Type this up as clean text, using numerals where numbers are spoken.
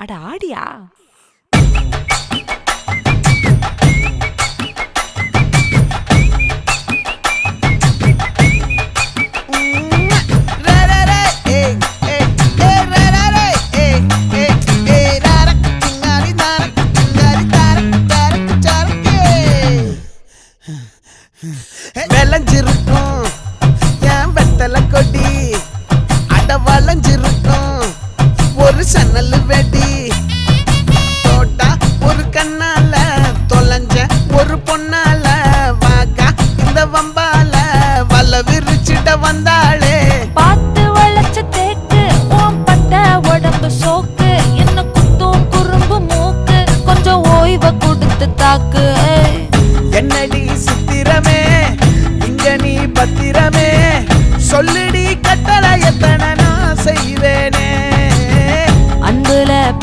அட ஆடியா? விளைஞ்சிருக்கும் என் வெத்தலை கொடி, அட வளைஞ்சிருக்கும் ஒரு சன்னல் வெடி. தோட்டா ஒரு கண்ணால தொலைஞ்ச ஒரு பொண்ணால வாக்கா இந்த வம்பால வல விரிச்சிட வந்தாளே. பார்த்து வளைச்ச தேக்கு ஓம் பட்ட உடம்பு சோக்கு, என்ன குத்தும் குறும்பு மூக்கு, கொஞ்சம் ஓய்வை கொடுத்து தாக்கு. என்னடி சித்திரமே இங்க நீ பத்திரமே, சொல்லுடி கட்டளை எத்தனை நான் செய்வேனே.